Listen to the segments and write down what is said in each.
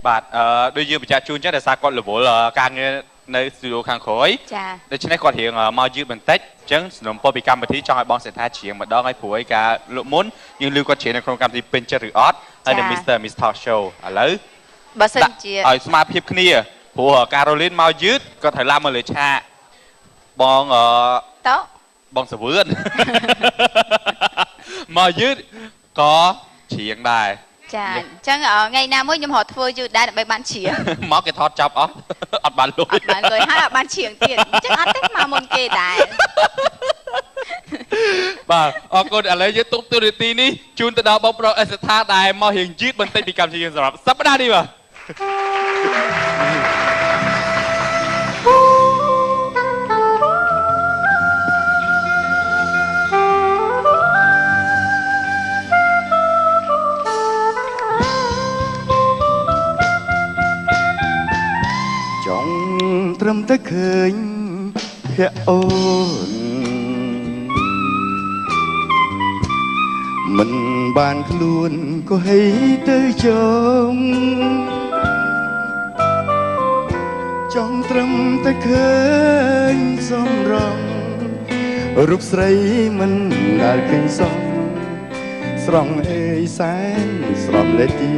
បាទដូចយើងបញ្ជាក់ជូនចឹងដែលសារគាត់រវល់ការងារនៅស្ទូឌីយោខាងក្រោយដូច្នេះគាត់រៀងមកយឺតបន្តិចអញ្ចឹងសនុំពរពីកម្មវិធីចង់ឲ្យបងសេដ្ឋាច្រៀងម្ដងឲ្យព្រួយការលោកមុនយើងឮគាត់ច្រៀងនៅក្នុងកម្មវិធីពេញចិត្តឬអត់ហើយនៅ Mr. Miss Talk Show ឥឡូវបើសិនជាឲ្យស្មារតីភាពគ្នាព្រោះការ៉ូលីនមកយឺតគាត់ត្រូវឡើងមកលើឆាកបងតោបងសវឿនមកយឺតក៏ច្រៀងដែរចាអញ្ចឹងថ្ងៃណាមួយខ្ញុំរកធ្វើយឺតដែរដើម្បីបានច្រៀងមកគេថតចាប់អស់អត់បានលុយអត់បានលុយហើយអត់បានច្រៀងទៀតអញ្ចឹងអត់ទេមកមុនគេដែរបាទអរគុណឥឡូវយើងទុកទូរទស្សន៍នេះជូនទៅដល់បងប្រុសអេសថាដែលមករៀងយឺតបន្តិចពីកម្មវិធីយើងសម្រាប់សប្តាហ៍នេះបាទត្រឹមតែឃើញភ័ក្រអូនមិនបានខ្លួនក៏ហីទៅចង់ត្រឹមតែឃើញសំរងរូបស្រីមិនដែលឃើញសោះស្រង់អេសែនស្រំលេទី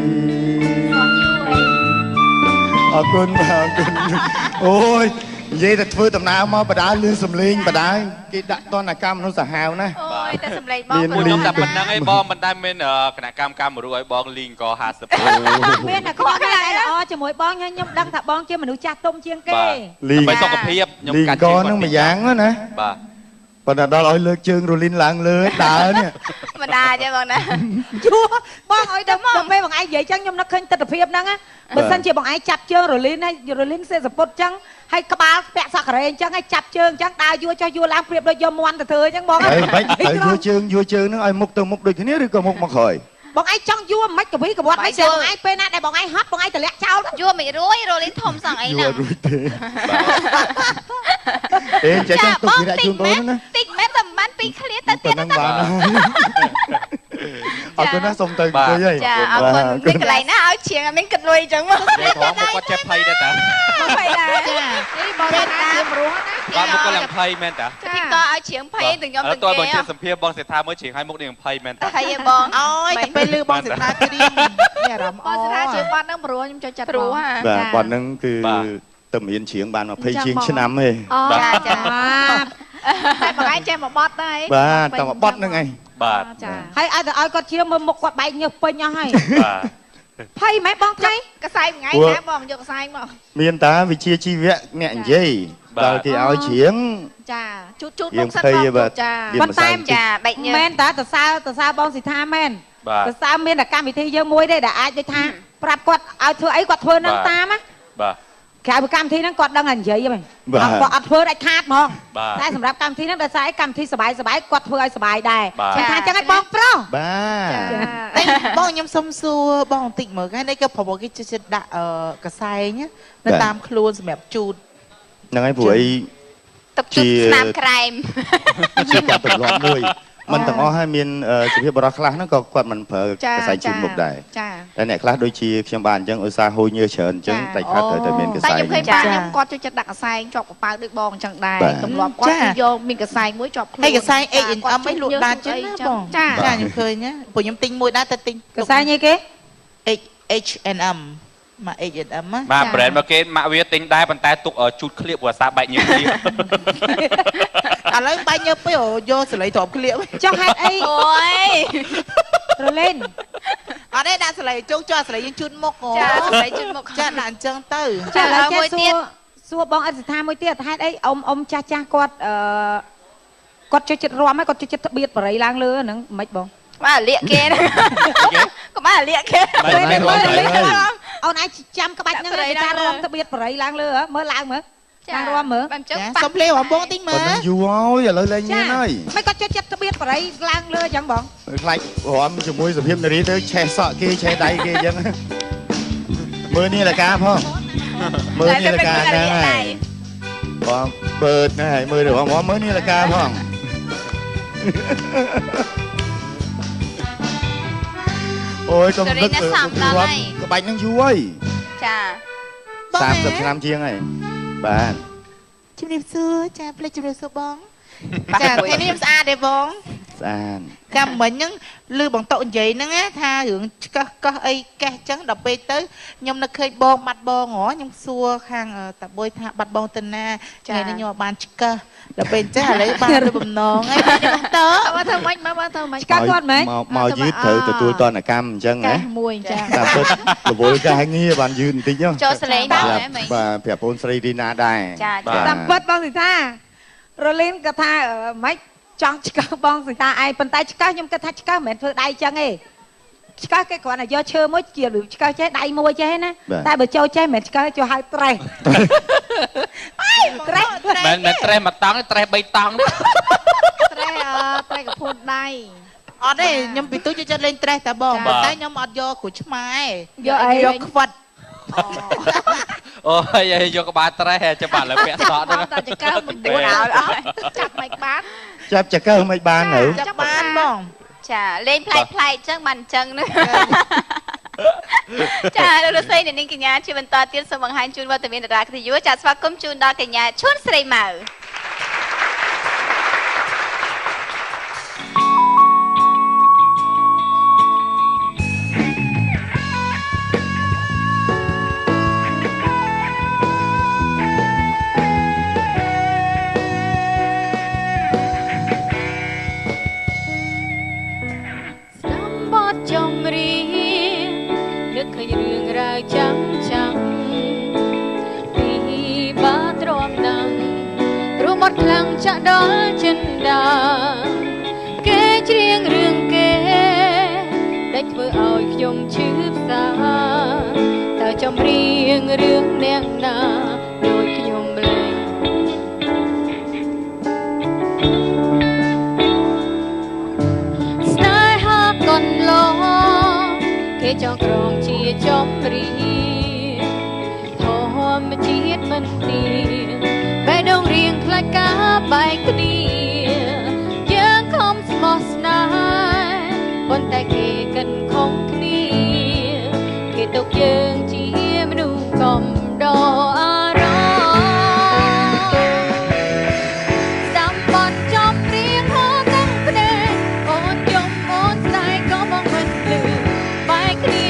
អរគុណអរគុណអូយនិយាយតែធ្វើដំណើរមកបដាលឿនសំលេងបដាគេដាក់តនកម្មមនុស្សសាហាវណាអូយតែសំលេងបងខ្ញុំតែប៉ុណ្្នឹងឯងបងមិនដែលមានគណៈកម្មកម្មរួចឲ្យបងលីងក50មានតែគាត់តែល្អជាមួយបងខ្ញុំដឹងថាបងជាមនុស្សចាស់ទុំជាងគេដើម្បីសុខភាពខ្ញុំកាត់ជើងហ្នឹងមួយយ៉ាងណាបាទប៉ុន្តែដល់ឲ្យលើកជើងរលីនឡើងលើដើរនេះមិនដែរទេបងណាជួបងឲ្យដល់ពេលបងឯងនិយាយចឹងខ្ញុំនឹកឃើញទស្សនភាពហ្នឹងបើសិនជាបងឯងចាប់ជើងរលីនហើយរលីនសេសពុតចឹងហើយក្បាលពាក់សក់ការ៉េអញ្ចឹងហើយចាប់ជើងអញ្ចឹងដើរយួរចុះយួរឡើងព្រៀបដូចយកមាន់ទៅធ្វើអញ្ចឹងបងហើយបាច់ហើយយួរជើងហ្នឹងឲ្យមុខទៅមុខដូចគ្នាឬក៏មុខមកក្រោយបងឯងចង់យួរមិនកវីកវត្តមិនបងឯងពេលណាដែលបងឯងហត់បងឯងតម្លាក់ចោលយួរមិនរួយរលីនធំសងអីហ្នឹងយួររួយទេអេចេះទុកវិរៈជូនបងណាតិចមែនតែមិនបានពីឃ្លាទៅទៀតហ្នឹងបានអរគុណណាសុំទៅជួយហើយចាអរគុណមានកន្លែងណាឲ្យជាងអត់មានគិតលុយអញ្ចឹងមកគាត់ចេះភ័យដែរតាភ័យដែរចានេះបងតាព្រោះណាបាទមកគាត់ឡើងភ័យមែនតាទីក៏ឲ្យជាងភ័យទាំងខ្ញុំទាំងគេតើបងជាសម្ភារបងសេដ្ឋាមើលជាងឲ្យមុខនេះភ័យមែនតាភ័យឯបងអូយតែពេលលឺបងសេដ្ឋាច្រៀងមានអារម្មណ៍បងសេដ្ឋាជាងបាត់ហ្នឹងព្រោះខ្ញុំចូលចិត្តព្រោះបាទបាត់ហ្នឹងគឺទៅរៀនច្រៀងបាន20ជាងឆ្នាំទេចាចាតែបងឯងចេះមកបត់ដែរបាទតែមកបត់ហ្នឹងឯងបាទចាហើយឲ្យគាត់ច្រៀងមើលមុខគាត់បែកញើសពេញអស់ហើយបាទភ័យម៉ែបងថៃកសែងថ្ងៃណាបងយកកសែងមកមានតាវិជាជីវៈអ្នកនិយាយដល់គេឲ្យច្រៀងចាជូតមុខសិនបងចាប៉ុន្តែចាបែកញើសមែនតាតសើបងសិដ្ឋាមែនតសើមានតែកម្មវិធីយើងមួយទេដែលអាចដូចថាប្រាប់គាត់ឲ្យធ្វើអីគាត់ធ្វើនឹងតាមណាបាទក្រៅពីកម្មវិធីហ្នឹងគាត់ដឹងតែនិយាយហ្នឹងគាត់អត់ធ្វើដាច់ខាតហ្មងតែសម្រាប់កម្មវិធីហ្នឹងដោយសារឯកម្មវិធីសบายគាត់ធ្វើឲ្យសบายដែរខ្ញុំថាអញ្ចឹងឲ្យបងប្រុសបាទបងខ្ញុំសុំសួរបងបន្តិចមើលថ្ងៃនេះក៏ប្រហែលគេចិត្តដាក់កសែងនៅតាមខ្លួនសម្រាប់ជូតហ្នឹងហើយព្រោះអីទឹកជូតស្នាមក្រែមជាការទម្លាប់មួយមិនទាំងអស់ហើយមានសុភាពបរិះខ្លះហ្នឹងក៏គាត់មិនប្រើកសែងជូតមុខដែរតែអ្នកខ្លះដូចជាខ្ញុំបានអញ្ចឹងឧស្សាហ៍ហូរញើសច្រើនអញ្ចឹងតែខាត់ត្រូវតែមានកសែងតែខ្ញុំឃើញបាទខ្ញុំគាត់ចូលចិត្តដាក់កសែងជាប់កប៉ៅដូចបងអញ្ចឹងដែរទម្លាប់គាត់យកមានកសែងមួយជាប់ខ្លួនហើយកសែង H&M ឯងលក់ដាច់ចឹងណាបងចាខ្ញុំឃើញណាព្រោះខ្ញុំទិញមួយដែរតែទិញកសែងអីគេ H&M មក H&M បាទ brand មកគេមកវាទិញដែរប៉ុន្តែទុកជូតឃ្លៀបព្រោះអាសាបែកញើសទៀតឥឡូវបែកញើសពេកយកសលៃទ្រាំឃ្លៀបចង់ហេតុអីអូយរលេនអត់ទេដាក់សលៃជោគចោលសលៃយើងជូតមុខចាសលៃជូតមុខចាដាក់អញ្ចឹងទៅចាឥឡូវមួយទៀតសួរបងអិតស្ថាមួយទៀតហេតុអីអ៊ំចាស់គាត់គាត់ចូលចិត្តរំហើយគាត់ចូលចិត្តត្បៀតបរិយឡើងលើហ្នឹងមិនបងបាទលាកគេណាកុំឲ្យលាកគេអូនឯងចាំក្បាច់ហ្នឹងគេថារំត្បៀតបរិយឡើងលើមើលឡើងមើលឡើងរំមើលអញ្ចឹងសុំភ្លេងបងបងតិចមើលយូរហើយឥឡូវលែងមានហើយមិនគាត់ចូលចិត្តត្បៀតបរិយឡើងលើអញ្ចឹងបងខ្លាចរំជាមួយសុភាពនារីទៅឆេះសក់គេឆេះដៃគេអញ្ចឹងមើលនេះលកាផងមើលនេះលកាហ្នឹងហើយបងបើកហ្នឹងហើយមើលរំមើលនេះលកាផងអូយកុំនឹកក្បាច់ហ្នឹងយូរហើយ ចា 30 ឆ្នាំជាងហើយបាទ ជំរាបសួរចាផ្លេចជំរាបសួរបងចាថ្ងៃនេះខ្ញុំស្អាតទេបង ស្អាត ចាំមិញហ្នឹងលឺបងតុនិយាយហ្នឹងថារឿងឆ្កឹះកោះអីកេះចឹងដល់ពេលទៅខ្ញុំនឹកឃើញបងបាត់បងហ៎ខ្ញុំសួរខាងតាបុយថាបាត់បងទៅណាថ្ងៃនេះខ្ញុំបានឆ្កឹះដល់ពេលចេះឥឡូវបានលើបំណងហើយខ្ញុំទៅមកធ្វើម៉េចមកធ្វើម៉េច ឆ្កឹះគាត់មែន មកយឺតត្រូវទទួលតនកម្មអញ្ចឹង កេ ណា ះមួយចា តាមពិតរវល់កែងារបានយឺតបន្តិច ចូលសលេងដែរមែន បាទប្រាប់បងស្រីរីណាដែរ ចាតាមពិតបងសិថារលីនគាត់ថាម៉េចចង់ឆ្កឹះបងសិថាឯងប៉ុន្តែឆ្កឹះខ្ញុំគិតថាឆ្កឹះមិនមែនធ្វើដៃចឹងទេឆ្កឹះគេគ្រាន់តែយកឈើមួយជាឆ្កឹះចេះដៃមួយចេះណាតែបើចូលចេះមិនមែនឆ្កឹះចូលហៅត្រេះត្រេះ មិនត្រេះមួយតង់ត្រេះ3តង់ ត្រេះត្រេះកពួនដៃ អត់ទេខ្ញុំពីទូចចិត្តលេងត្រេះតែបងប៉ុន្តែខ្ញុំអត់យកគ្រូឆ្ម៉ែ យកអី យកខ្វិត អូយយកក្បាលត្រេះចាំបាត់លើពាក់សក់ហ្នឹង តែឆ្កឹះមិនពួនឲ្យចាប់មិនបាន ចាប់ចកើមិនបាននៅ ចាប់បានបង ចាលេងប្លែកៗចឹងបានចឹងណាចាលោកស្រីនាងកញ្ញាជាបន្តទៀតសូមបង្ហាញជូនវត្តមានតារាកិត្តិយសចាស្វាគមន៍ជូនដល់កញ្ញាឈួនស្រីម៉ៅ ចំរៀងនឹកឃើញរឿងរ៉ាវចាំចាំពីបាទ្រាំណាំរួមមកខ្លាំងចាក់ដល់ចិនដាគេច្រៀងរឿងគេដែលធ្វើឲ្យខ្ញុំឈឺផ្សាតើចំរៀងរឿងអ្នកណាដូចខ្ញុំម្លេះស្នេហាកូនឡងគេចង់ក្រងជាចំរៀងធម្មជាតិមិនទៀងបែដងរៀងខ្លាចការបែកគ្នាយើងខំស្មោះស្នេហ៍ប៉ុន្តែគេកិនខំគ្នាគេទុកយើងជាមនុស្សកំដរអារម្មណ៍សម្បត្តិចំរៀងហោទាំងភ្នែកអូនយំអូនស្ដាយក៏មកមិនលឺបែកគ្នា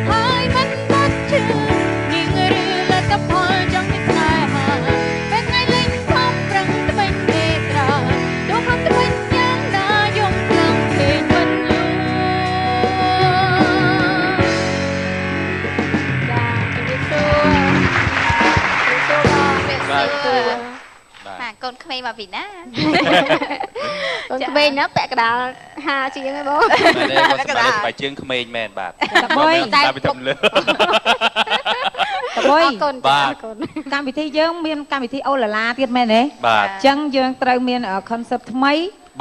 ហើយមិនបាត់ជឿនាងឬលទ្ធផលចង់ស្នេហាពេលថ្ងៃលេងខំប្រឹងត្បិញមេត្រាដូចខំត្បិញយ៉ាងណាយំខ្លាំងពេកមិនលឺចាជំរាបសួរបាទកូនក្មេងមកពីណា កូនក្មេងណាពាក់កណ្ដាល5ជាងហ្នឹងបង មែនទេគាត់ស្បែកជើងក្មេងមែនបាទ តែ តែពីទំលើ បុយ អរគុណ បាទ អរគុណ កម្មវិធីយើងមានកម្មវិធីអូឡាឡាទៀតមែនទេ បាទ អញ្ចឹងយើងត្រូវមាន concept ថ្មី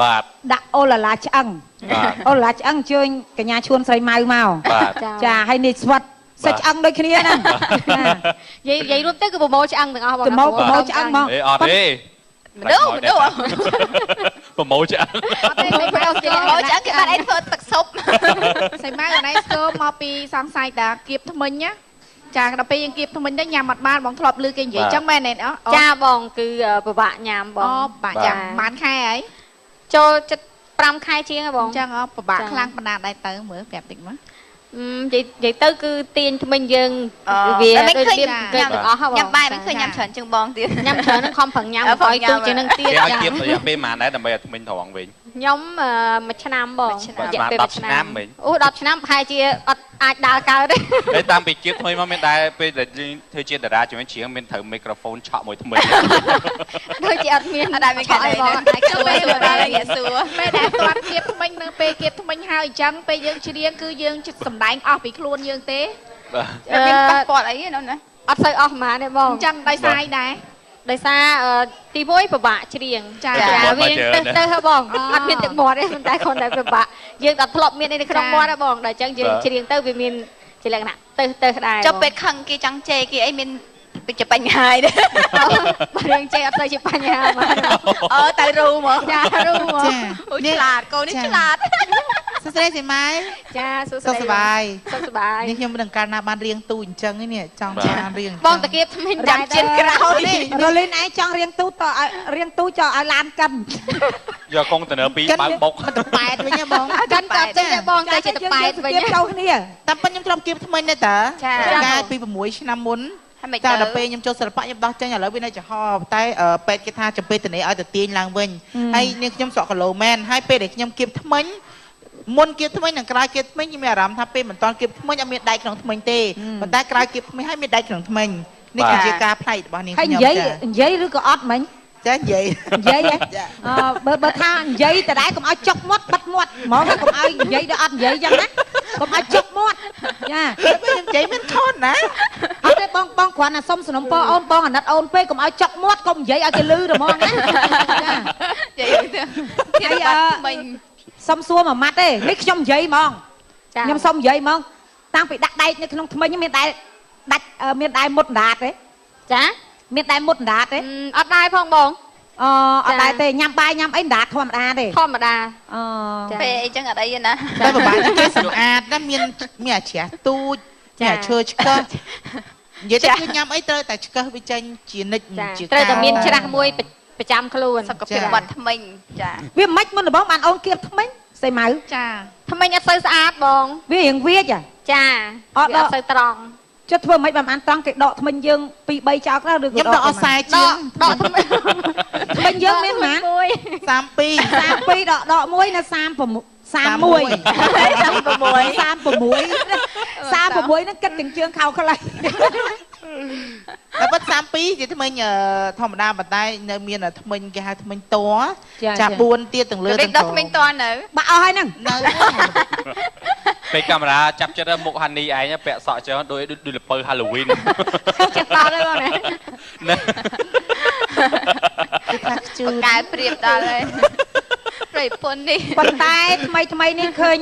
បាទ ដាក់អូឡាឡាឆ្អឹង បាទ អូឡាឡាឆ្អឹងអញ្ជើញកញ្ញាឈួនស្រីម៉ៅមក បាទ ចាហើយនេះស្វិតសាច់ឆ្អឹងដូចគ្នាហ្នឹង និយាយរួមទៅគឺប្រម៉ូឆ្អឹងទាំងអស់បង ប្រម៉ូឆ្អឹងមក អេអត់ទេ មនុស្ស ប្រម៉ូឆ្អឹង អត់ទេមិនប្រម៉ូឆ្អឹងគេបានអីធ្វើទឹកស៊ុប សៃម៉ៅអានេះស្គមមកពីសង្ស័យតាគៀបថ្មិញណាចាដល់ពេលយើងគៀបថ្មិញទៅញ៉ាំអត់បានបងធ្លាប់ឮគេនិយាយចឹងមែនទេអ ចាបងគឺពិបាកញ៉ាំបង អូបាក់ចាំបានខែហើយ ចូលចិត្ត5ខែជាងហ៎បង ចឹងពិបាកខ្លាំងបណ្ណាដែរទៅមើលប្រាប់តិចមក និយាយទៅគឺទាញថ្មិញយើងវាដូចរៀបគេទាំងអស់ហ៎បង ញ៉ាំបាយមិនឃើញញ៉ាំច្រើនជាងបងទៀត ញ៉ាំច្រើនហ្នឹងខំប្រឹងញ៉ាំឲ្យទូជាងនឹងទៀត គេឲ្យ ចា គៀបរយៈពេលប៉ុន្មានដែរដើម្បីឲ្យថ្មិញត្រង់វិញ ខ្ញុំមួយឆ្នាំបងរយៈពេល1ឆ្នាំ មិញ អូ10ឆ្នាំប្រហែលជាអត់អាចដើរកើតទេ តែតាមពីគៀបថ្មីមកមានដែរពេលដែលធ្វើជាតារាជាមួយជាងមានត្រូវមីក្រូហ្វូនឆក់មួយថ្មី ដូចជាអត់មាន អត់ដែរមានកាត់អីបងអាចជួយងាកសួរ ពេលដែលគាត់គៀបថ្មិញនឹងពេលគៀបថ្មិញហើយអញ្ចឹងពេលយើងច្រៀងគឺយើងចិត្តសម្ដែងអស់ពីខ្លួនយើងទេ មានប៉ះពាល់អីណាណា អត់សូវអស់ប៉ុន្មានទេបង អញ្ចឹងដោយសារអីដែរ ដោយសារទី1ពិបាកច្រៀង ចា វាទៅហ៎បងអត់មានទឹកមាត់ទេប៉ុន្តែគ្រាន់តែពិបាកយើងអត់ធ្លាប់មានអីនៅក្នុងមាត់ទេបងដល់អញ្ចឹងយើងច្រៀងទៅវាមានជាលក្ខណៈទៅដែរ ចុះពេលខឹងគេចង់ជេរគេអីមានជាបញ្ហាទេ បើរឿងចេះអត់ទៅជាបញ្ហាមក អូទៅរូមក ចារូមក ចា អូឆ្លាតកូននេះឆ្លាត សួស្តីសីម៉ៃ ចាសួ សុខសប្បាយ សុខសប្បាយ នេះខ្ញុំមិនដឹងកាលណាបានរៀងទូអញ្ចឹងនេះចង់បានរៀង បងតាគៀបថ្មីចាំជិនក្រោយ រលីនឯងចង់រៀងទូតឲ្យរៀងទូចឲ្យឡានកិន យកកុងតឺន័រ2បើកបុក មិនទៅប៉ែតវិញបង កាន់តែចេះបងតែចិត្តប៉ែតវិញ ចូលគ្នា តែប៉ុនខ្ញុំទ្រាំគៀបថ្មីនេះតា ចា កាលពី6ឆ្នាំមុន ហើយមិន តែ ទៅ ដល់ពេលខ្ញុំចូលសិល្បៈខ្ញុំដោះចេញឥឡូវវានៅចំហតែពេទ្យគេថាចំពេលតនីឲ្យទៅទាញឡើងវិញហើយនេះខ្ញុំសក់គីឡូមែនហើយពេលដែលខ្ញុំគៀបថ្មីមុនគៀបថ្មីនិងក្រោយគៀបថ្មីខ្ញុំមានអារម្មណ៍ថាពេលមិនតន់គៀបថ្មីអត់មានដៃក្នុងថ្មីទេប៉ុន្តែក្រោយគៀបថ្មីហើយមានដៃក្នុងថ្មីនេះគឺជាការប្លែករបស់នាង ហើយ ខ្ញុំ និយាយឬក៏អត់មិញ ចានិយាយ និយាយបើថានិយាយតដែរកុំឲ្យចុកមាត់បិទមាត់ហ្មងកុំឲ្យនិយាយដល់អត់និយាយចឹងណាកុំឲ្យចុកមាត់ចា ខ្ញុំនិយាយមិនខុសណា អត់ទេបងគ្រាន់តែសុំសំណុំពរអូនបងអាណិតអូនពេកកុំឲ្យចុកមាត់កុំនិយាយឲ្យគេលឺតែហ្មងណា និយាយទៅគេបាត់មិញ សុំសួរមួយម៉ាត់ទេនេះខ្ញុំនិយាយហ្មង ចា ខ្ញុំសុំនិយាយហ្មងតាំងពីដាក់ដែកនៅក្នុងថ្មិញមានដែកដាច់មានដែកមុតដាតទេ ចា មានដែកមុតដាតទេ អត់ដែរផងបង អត់ដែរទេញ៉ាំបាយញ៉ាំអីដាតធម្មតាទេ ធម្មតា ពេលអីចឹងអត់អីទេណា តែប្រហែលគេសម្អាតណាមានអាជ្រះទូចមានអាឈើឆ្កឹះនិយាយទៅគឺញ៉ាំអីត្រូវតែឆ្កឹះវាចេញជានិច្ចជា ត្រូវតែមានច្រាស់មួយប្រចាំខ្លួន សុខភាពបាត់ថ្មិញចា វាមិនមុនដំបូងបានអូនគៀបថ្មិញស្អីម៉ៅ ចា ថ្មីអត់សូវស្អាតបង វារៀងវាច ចា អត់ វាអត់សូវត្រង់ ចុះធ្វើមិនបានត្រង់គេដកថ្មិញយើង2 3ចោលក្រៅឬក៏ ខ្ញុំដកអស់40ជាង ដកថ្មី ថ្មិញយើងមានប៉ុន្មាន មួយ 32 32ដក1នៅ31 36 ហ្នឹងគិតទាំងជើងខោខ្លី តែប៉ុត32ជាថ្មិញធម្មតាប៉ុន្តែនៅមានថ្មិញគេហៅថ្មិញតចា4ទៀតទាំងលើ ទៅ ទាំង ដល់ថ្មិញតនៅ បាក់អស់ហើយហ្នឹង នៅ ពេលកាមេរ៉ាចាប់ចិត្តមុខហានីឯងពាក់សក់ចឹងដូចលពៅ Halloween ចិត្តដល់ហើយបងណា គឺថាខ្ជូត កែប្រៀបដល់ហើយប្រៃពុននេះ ប៉ុន្តែថ្មីនេះឃើញ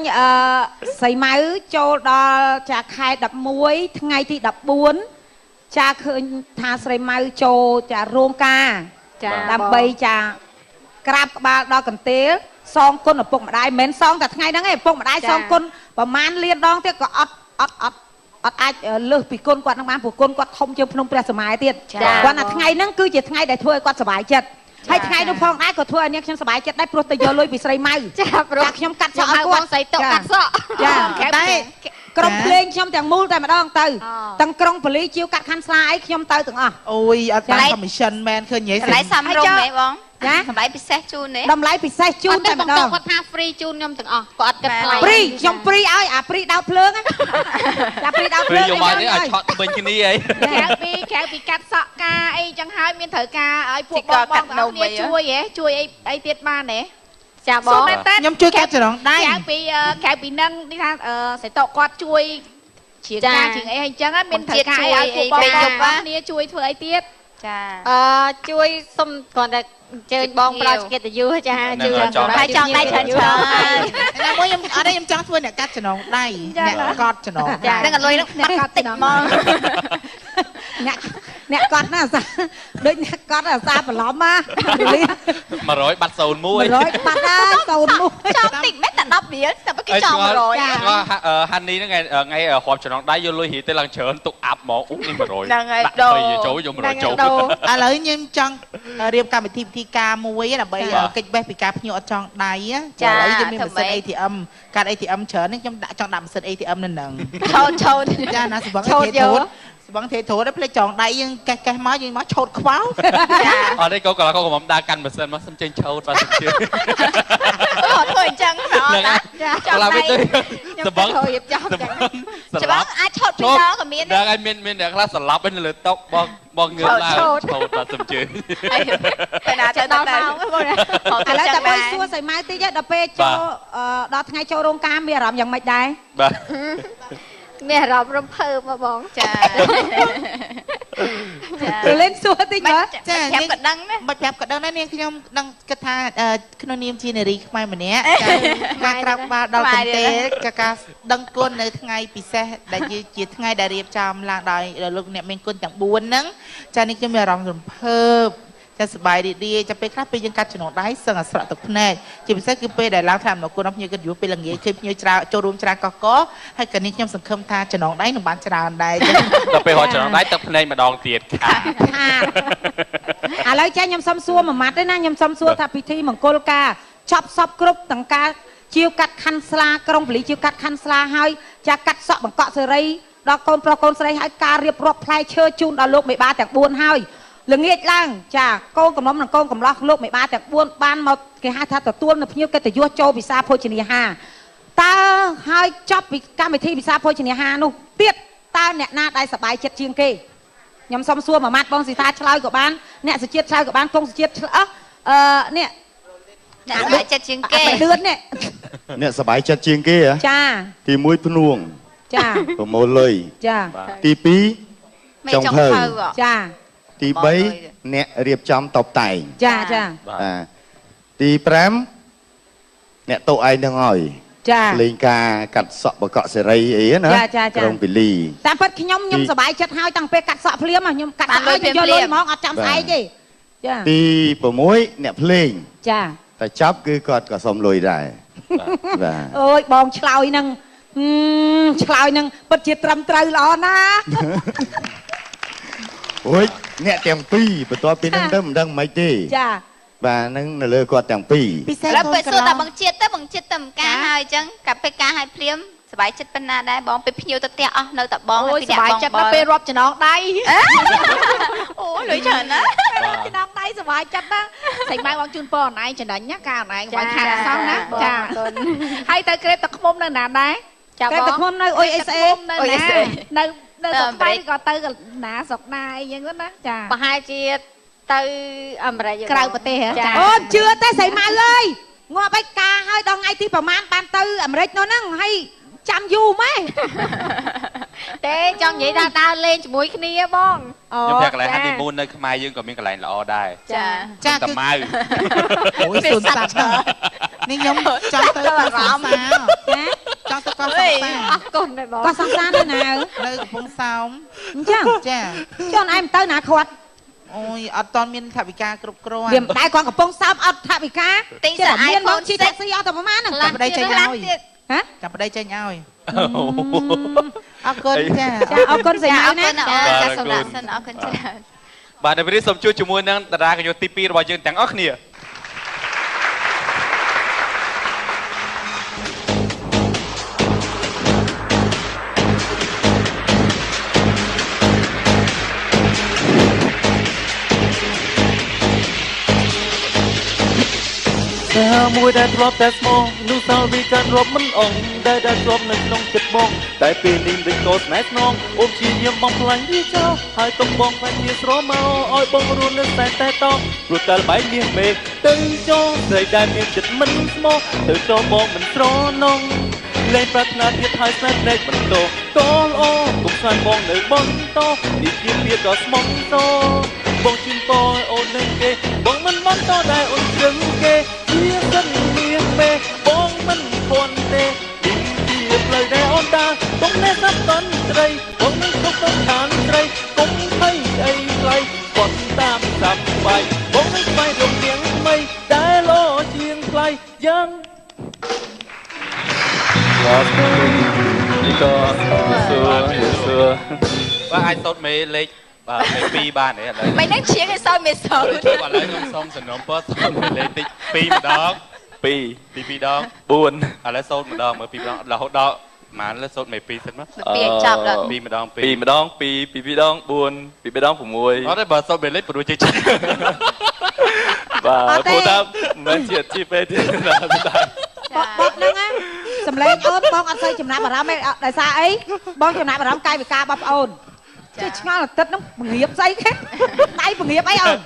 សីម៉ៅចូលដល់ចាខែ11ថ្ងៃទី14ចាឃើញថាស្រីម៉ៅចូលចារោងការ ចា ដើម្បីចាក្រាបក្បាលដល់កន្ទេលសងគុណឪពុកម្ដាយមិនមែនសងតែថ្ងៃហ្នឹងឯងឪពុកម្ដាយសងគុណប្រហែលលានដងទៀតក៏អត់អាចលើសពីគុណគាត់នឹងបានព្រោះគុណគាត់ធំជាងភ្នំព្រះសម័យទៀតគាត់ថាថ្ងៃហ្នឹងគឺជាថ្ងៃដែលធ្វើឲ្យគាត់សុបាយចិត្តហើយថ្ងៃនោះផងដែរក៏ធ្វើឲ្យនាងខ្ញុំសុបាយចិត្តដែរព្រោះទៅយកលុយពីស្រីម៉ៅ ចាព្រោះ ខ្ញុំកាត់ស ចាំ ក់ ហៅ ឲ្យ ប គាត់ ងស្រីតុកកាត់សក់ ចា តែ ក្រុមភ្លេងខ្ញុំទាំងមូលតែម្ដងទៅទាំងក្រុងប៉ូលីសជាវកាត់ខណ្ឌស្លាអីខ្ញុំទៅទាំងអស់ អូយអត់បាន commission មែនឃើញនិយាយ តម្លៃសំរុំហ៎បង ចា តម្លៃពិសេសជូនទេ តម្លៃពិសេសជូនតែម្ដង គាត់ថា free ជូនខ្ញុំទាំងអស់គាត់អត់គិតថ្លៃ ព្រីខ្ញុំព្រីឲ្យអាព្រីដោតភ្លើងហ្នឹងចាព្រីដោតភ្ ពេល លើង យកមកនេះឲ្យឆក់ទៅវិញគ្នាអី ក្រៅពីកាត់សក់ការអីចឹងហើយមានត្រូវការឲ្យពួកបងទាំងអស់គ្នាជួយអីទៀតបានទេ ចាបង ខ្ញុំជួយកាត់ចំណងដៃ ក្រៅពីនឹងនេះថាសៃតកគាត់ជួយជាការជាអីហើយចឹងមានត្រូវការអីឲ្យពួកបងគ្នាជួយធ្វើអីទៀតចា ជួយសុំគ្រាន់តែអញ្ជើញបងប្រោកិត្តិយសចាជួយ ហើយចង់ដៃច្រើន ណាមួយខ្ញុំអត់ទេខ្ញុំចង់ធ្វើអ្នកកាត់ចំណងដៃអ្នកកត់ចំណងដៃ នឹងអលុយនឹងអ្នកកត់តិចហ្មង អ្នកកត់ណាអាសាដូចអ្នកកត់អាសាបន្លំណា 100បាត់01 100បាត់ណា01 ចង់តិចមែនតែ10រៀលតែគេចង់100 ហានីហ្នឹងថ្ងៃរាប់ចំណងដៃយកលុយហីទៅឡើងច្រើនទុកអាប់ហ្មងអូនេះ100 ហ្នឹងហើយ ដាក់20ចូលយក100ចូល ឥឡូវខ្ញុំចង់រៀបកម្មវិធីការមួយដើម្បីកិច្ចបេះពីការភ្ញៀវអត់ចង់ដៃឥឡូវយើងមានម៉ាស៊ីន ATM កាត់ ATM ច្រើននេះខ្ញុំដាក់ចង់ដាក់ម៉ាស៊ីន ATM នៅហ្នឹង ឆោត ចាណាសបងទេធូតសបងទេធូតដល់ផ្លេចចងដៃយើងកេះមកយើងមកឆោតខ្វោ អត់ទេកូនកន្លងកុំដើរកាន់ម៉ាស៊ីនមកសុំចេញឆោតបាទសុំជឿ អត់ធ្វើអញ្ចឹងហ្មងណាចង់ ឡើងវិញទៅសបង រៀបចំអញ្ចឹង ស្ ច្បា លា ស់ ប់ អាចឆោតពីដងក៏មាន ដល់ឲ្យមានអ្នកខ្លះស្លាប់នៅលើតុបងងើបឡើងឆោតបាទសុំជឿ តែណាទៅដល់ម៉ោងបង ឥឡូវតែបងសួរសៃម៉ៅតិចដល់ពេលចូលដល់ថ្ងៃចូលរោងការមានអារម្មណ៍យ៉ាងម៉េចដែរ បាទ មានអារម្មណ៍រំភើបមកបង ចា ទៅលេងសួរតិចមើល ចា ប្រាប់ក៏ដឹងណា មិនប្រាប់ក៏ដឹងដែរនាងខ្ញុំដឹងគិតថាក្នុងនាមជានារីខ្មែរម្នាក់ការក្រាបក្បាលដល់កន្ទេលការដឹងគុណនៅថ្ងៃពិសេសដែលជាថ្ងៃដែលរៀបចំឡើងដោយលោកអ្នកមានគុណទាំង4ហ្នឹងចានេះខ្ញុំមានអារម្មណ៍រំភើប ចាសបាយរីករាយចាំពេលខ្លះពេលយើងកាត់ចំណងដៃសឹងអាស្រក់ទឹកភ្នែកជាពិសេសគឺពេលដែលឡើងថាមកគុណខ្ញុំក៏យូរពេលល្ងាចឃើញភ្ញៀវច្រើនចូលរួមច្រើនកកហើយក៏នេះខ្ញុំសង្ឃឹមថាចំណងដៃនឹងបានច្រើនដែរដល់ពេលហត់ចំណងដៃទឹកភ្នែកម្ដងទៀតខាត ឥឡូវចាខ្ញុំសុំសួរមួយម៉ាត់ទេណាខ្ញុំសុំសួរថាពិធីមង្គលការចប់សពគ្រប់ទាំងការជាវកាត់ខណ្ឌស្លាក្រុងពលីជាវកាត់ខណ្ឌស្លាហើយចាកាត់សក់បង្កក់សេរីដល់កូនប្រុសកូនស្រីហើយការរៀបរាប់ផ្លែឈើជូនដល់លោកមេបាទាំង4ហើយល្ងាចឡើងចាកូនកំណុំនិងកូនកំឡោះលោកមេបាទាំង4បានមកគេហៅថាទទួលនៅភ្ញៀវកិត្តិយសចូលពិសាភោជនីយហាតើហើយចប់ពីកម្មវិធីពិសាភោជនីយហានោះទៀតតើអ្នកណាដែលសប្បាយចិត្តជាងគេខ្ញុំសុំសួរមួយម៉ាត់បងស៊ីតាឆ្លើយក៏បានអ្នកសុជាតិឆ្លើយក៏បានគង់សុជាតិនេះអ្នកសប្បាយចិត្តជាងគេលឿននេះ អ្នកសប្បាយចិត្តជាងគេហ៎ ចា ទី1ភ្នួង ចា ប្រមូលលុយ ចា ទី2ចុងភៅ ចា ទី3អ្នករៀបចំតបតែង ចាចា ទី5អ្នកតោឯងនឹងហើយ ចា លេងការកាត់សក់បកក់សេរីអីណាក្រុងពីលី តាមពិតខ្ញុំសប្បាយចិត្តហើយតាំងពេលកាត់សក់ភ្លាមខ្ញុំកាត់ហើយយកលុយហ្មងអត់ចាំស្អែកទេចា ទី6អ្នកភ្លេង ចា តែចប់គឺគាត់ក៏សុំលុយដែរបាទ អូយបងឆ្លើយនឹងពិតជាត្រឹមត្រូវល្អណាស់ អូយអ្នកទាំងពីរបន្ទាប់ពីនឹងទៅមិនដឹងមិនទេ ចា បាទនឹងនៅលើគាត់ទាំងពីរ ពិសេស แล้ว កូ ไป នក สู้ ន្ល តែ ង បងជាតិទៅបងជាតិទៅម្ការហើយអញ្ចឹងកាប់ពេលការហើយភ្លាមសប្បាយចិត្តប៉ុណ្ណាដែរបងពេលភ្ញៀវទៅផ្ទះអស់នៅតែបង អូយសប្បាយចិត្តដល់ពេលរាប់ចំណងដៃ អូលុយច្រើនណា ចំណងដៃសប្បាយចិត្តណាស់ស្អីម៉ែបងជូនពរអនឯងចំណេញណាការអនឯងបងខាតអសោះណាចាហើយទៅក្រេបទឹកខ្មុំនៅណាដែរក្រេបទឹកខ្មុំនៅអុយអេសអេនៅណានៅស្រុកខ្មែរក៏ទៅណាស្រុកណាអីយ៉ាងហ្នឹងណាចា ប្រហែលជាទៅអាមេរិក ក្រៅប្រទេសហ៎អូជឿទេស្រីម៉ៅអើយងាប់ឲ្យការហើយដល់ថ្ងៃទីប្រហែលបានទៅអាមេរិកនោះហ្នឹងហើយចាំយូរម៉េច ទេចង់និយាយថាដើរលេងជាមួយគ្នាបង ខ្ញុំថាកន្លែង honeymoon នៅខ្មែរយើងក៏មានកន្លែងល្អដែរ ចា តាម៉ៅ អូយសុនសាប់នេះខ្ញុំចង់ទៅអារម្មណ៍ចង់ទៅកោះសង្សារ អរគុណដែរបង ក៏សង្សារនៅណា នៅកំពង់សោម អញ្ចឹង ចា ចុះឯងមិនទៅណាខាត់ អូយអត់តមានថវិកាគ្រប់គ្រាន់ វាមិនដែរគាត់កំពុងសោមអត់ថវិកា ទិញសាអៃ មាន ហ្វូ មក ន ជិះតាក់ស៊ីអត់តែប្រហែលហ្នឹង ចាំប្តីចេញឲ្យ ហ៎ ចាំប្តីចេញឲ្យអរគុណចា ចាអរគុណស្រី ចាអ ម៉ៅ រគុ ណា ណអូចាសម្រាប់សិនអរគុណច្រើន បាទនៅពេលនេះសូមជួបជាមួយនឹងតារាកញ្ញុទី2របស់យើងទាំងអស់គ្នា តែមួយដែលធ្លាប់តែស្មោះនោះសល់វាកាន់រាប់មិនអងដែលធ្លាប់នៅក្នុងចិត្តបងតែពេលនេះដូចកោស្នេហ៍ស្នងអូនជាយាមបងខ្លាញ់វាចោលហើយទុកបងខ្លាញ់វាស្រមកឲ្យបងរស់នៅតែតព្រោះតែល្បែងមាសមេទៅចូលស្រីដែលមានចិត្តមិនស្មោះទៅចូលបងមិនស្រណងលេងប្រាថ្នាទៀតហើយស្នេហ៍ភ្នែកបន្តតល្អគុំស្នេហ៍បងនៅបន្តនេះជាវាដ៏ស្មោះសរបងជូនពរអូននឹងគេបងមិនបន្តដែរអូនជឹងគេជាសិនមានពេបងមិនពន់ទេទីជាផ្លូវដែលអូនតាបងណែសាប់តន្ត្រីបងមិនទុកទៅខាងត្រីកុំភ័យអីខ្លៃគាត់តាមសាប់បាយបងមិនស្វែងរកនាងថ្មីដែលលោជាងថ្លៃយ៉ាងបាទនេះក៏សួរបាទអាចតូតមេលេខបាទមេ2បានទេឥឡូវ មិននឹងជាងឲ្យសោយមេសោ ឥឡូវខ្ញុំសូមសំណូមពរសូមលេខតិច2ម្ដង 2 ទី2ដង 4 ឥឡូវសូត្រម្ដងមើល2ម្ដងរហូតដល់ម៉ានលើសូត្រមេ2សិនមក ពីចាប់ដល់ 2ម្ដង2 2ម្ដង2 2ដង4 2ដង6 អត់ទេបើសូត្រមេលេខព្រោះជិះចិត្ត បាទព្រោះថាមិនជាជីពេទេណាស់ដែរ បបហ្នឹងណាសម្លេងអូនបងអត់សូវចំណាប់អារម្មណ៍ទេដោយសារអីបងចំណាប់អារម្មណ៍កាយវិការរបស់ប្អូនជិះឆ្ងល់អាទិត្យហ្នឹងបង្រៀបស្អីគេដៃបង្រៀបអីអូន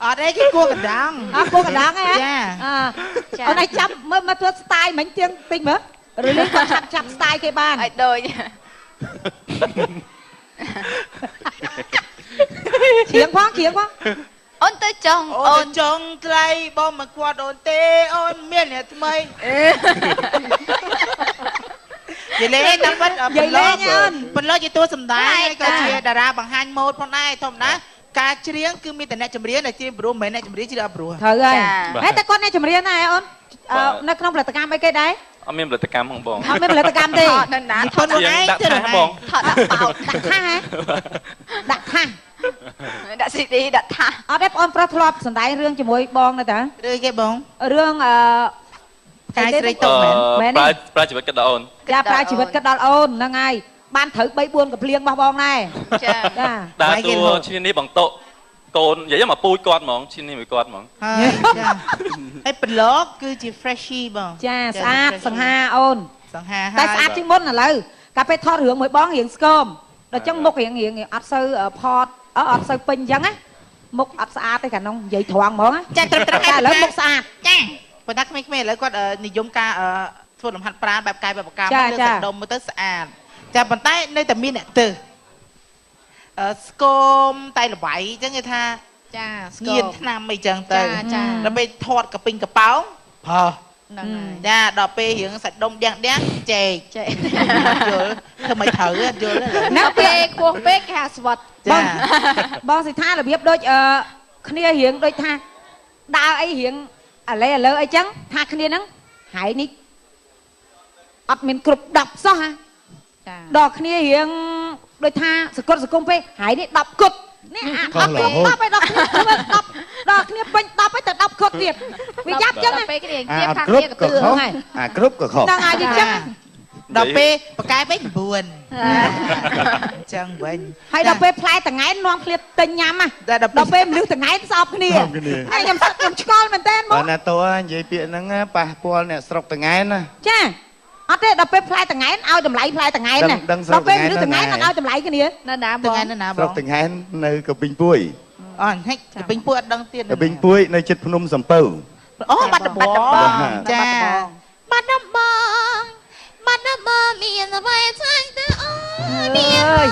អត់ទេគេគួរកណ្ដង អត់គួរកណ្ដងហ៎ ចា អូនឯងចាប់មើលមកធ្វើស្ទាយមិញទៀងតិចមើលឬលេងគាត់ចាប់ស្ទាយគេបាន ឲ្យដូច ច្រៀងផង អូនទៅចង់ អូ អូ ន ន ចង់ថ្លៃបងមិនខ្វាត់អូនទេអូនមានអ្នកថ្មីនិយាយលេងតាមពិត និយាយលេងអូន ប៉ុន្តែជាតួសម្ដែងហើយក៏ជាតារាបង្ហាញម៉ូដផងដែរធម្មតា ការច្រៀងគឺមានតែអ្នកចម្រៀងដែលជាព្រោះមិនមែនអ្នកចម្រៀងជាអត់ព្រោះ ត្រូវហើយហេតុតែគាត់អ្នកចម្រៀងដែរអូននៅក្នុងផលិតកម្មអីគេដែរ អត់មានផលិតកម្មផងបង អត់មានផលិតកម្មទេ នៅណា និពន្ធខ្លួនឯង ដាក់ ទៅ ថា ណា បង ថតដាក់បោត ដាក់ថាហ៎ដាក់ថា ដាក់ CD ដាក់ថា អត់ទេបងប្រុសធ្លាប់សម្ដែងរឿងជាមួយបងណាតា ឬគេបង រឿងកាយស្រីតុកមែន ប្រើជីវិតគិតដល់អូន ចាប្រើជីវិតគិតដល់អូនហ្នឹងហើយបានត្រូវ3 4កំភ្លៀងរបស់បងដែរ ចា ចា ដើរតួឈ្នានីបង្តុកកូននិយាយមកពូជគាត់ហ្មងឈ្នានីមួយគាត់ហ្មង ហើយចាហើយប្រឡងគឺជា freshy បង ចាស្អាតសង្ហាអូន សង្ហាហើ តែ យ ស្អាតជាងមុនឥឡូវកាលពេលថតរឿងមួយបងរៀងស្គមដល់ចឹងមុខរៀងអត់សូវផតអត់សូវពេញចឹងណាមុខអត់ស្អាតទេកាលនោះនិយាយត្រង់ហ្មង ចាត្រឹមត្រូវ តែឥឡូវមុខស្អាត ចាប៉ុន្តែក្មេងៗឥឡូវគាត់និយមការធ្វើលំហាត់ប្រាណបែបកាយបែបកម្មលើសាច់ដុំមើលទៅស្អាតចាប៉ុន្តែនៅតែមានអ្នកទៅស្គមតែល្បៃចឹងគេថា ចាស្គ ញៀន ម ឆ្នាំអីចឹងទៅ ចា ដល់ពេលថតកពីងកប៉ោងផោះ ហ្នឹងហើយ ចាដល់ពេលរៀងសាច់ដុំដៀងចេក ចេះ យល់ធ្វើមិនត្រូវយល់ទេ នៅពេលខ្ពស់ពេកគេហៅស្វិត ចា បងសិដ្ឋារបៀបដូចគ្នារៀងដូចថាដើរអីរៀងអាឡេអីចឹងថាគ្នាហ្នឹងហើយនេះអត់មានគ្រប់10សោះហ่ะ ចា ដល់គ្នារៀងដូចថាសកុតសង្គមពេកហើយនេះ10គុតនេះអា10គុត10ឲ្យដល់គ្នា10ដល់គ្នាពេញ10ឲ្យទៅ10គុតទៀតវាយ៉ាប់ចឹង ដល់ពេលគេនិយាយ អា ខាង គ្រប់ គ្នាក៏ ក៏ ទឿ ខុស ហើយ អាគ្រប់ក៏ខុស ហ្នឹងហើយចឹង ដល់ពេលបកកាយវិញ9ចឹងវិញ ហើយដល់ពេលផ្លែតង្ហែននាំគ្នាទិញញ៉ាំណា តែដល់ ដល់ពេលមនុស្សតង្ហែនស្អប់គ្នាហើយខ្ញុំសឹកខ្ញុំឆ្កល់មែនតើហ្ម បើ ង ណាតើនិយាយពាក្យហ្នឹងប៉ះពាល់អ្នកស្រុកតងែនណា ចាអត់ទេដល់ពេលផ្លែតង្ហែនឲ្យតម្លៃផ្លែតង្ហែនណា ដឹងស្រុ ដល់ ក ពេល តង្ហែន មនុស្សតង្ហែនអត់ឲ្យតម្លៃគ្នា នៅណាប ទៅ ង ថ្ងៃនៅណាប ស្រុក ង តងែននៅកពីងពួយ អូហេចពេញពួយអត់ដឹងទៀត កពីងពួយនៅជិតភ្នំសំពៅ អូបាត់ដំបង បាទ ចា បាត់ដំបងបាត់ដំបងមានអ្វីឆ្ងាញ់ទៅអូនមាន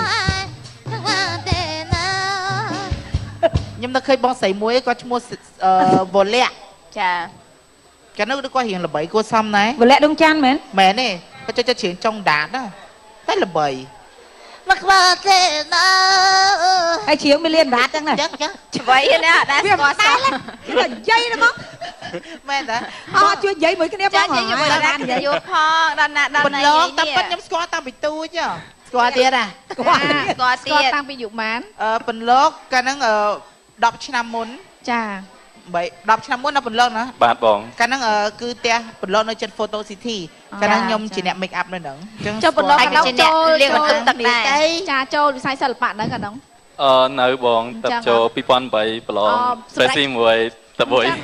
តែណា ខ្ញុំនឹកឃើញបងស្រីមួយគាត់ឈ្មោះវលៈ ចា កាលនោះគាត់រៀងល្បីគួរសមដែរ វលៈដងចាន់មែន មែនទេគាត់ចិត្តជ្រៀងចុងដាតណាតែល្បី មកក្បាលទេណាហើយជ្រៀងមានលៀនរាតចឹងណា ចឹងចឹង ឆ្វៃណាអត់ដែរ វា ស្គាល់ តែ សោះ តែនិយាយណាមក មែនតា អត់ជួយនិយាយមួយគ្នាប ចា ង និយាយជាមួយដល់ណានិយាយយកផងដល់ណាដល់ បន្ ណា លងតែប៉ិតខ្ញុំស្គាល់តាំងពីទូចស្គាល់ទៀតហ៎ ស្គាល់ទៀតតាំងពីយុគម៉ាន បន្លងកាលហ្នឹង10ឆ្នាំមុន ចា 10ឆ្នាំមុនដល់បន្លងណា បាទបង កាលហ្នឹងគឺផ្ទះបន្លងនៅចិត្ត Photo City កាលហ្នឹងខ្ញុំជាអ្នក make up នៅហ្នឹងអញ្ចឹង ចូលបន្លងដល់ចូលលៀងបន្ទប់ទឹកដែរ ទៅ ចាចូលវិស័យសិល្បៈហ្នឹងកាលហ្នឹង នៅបងតាប់ចូល2008ប្រឡង Fresh មួយតបុយ ចឹង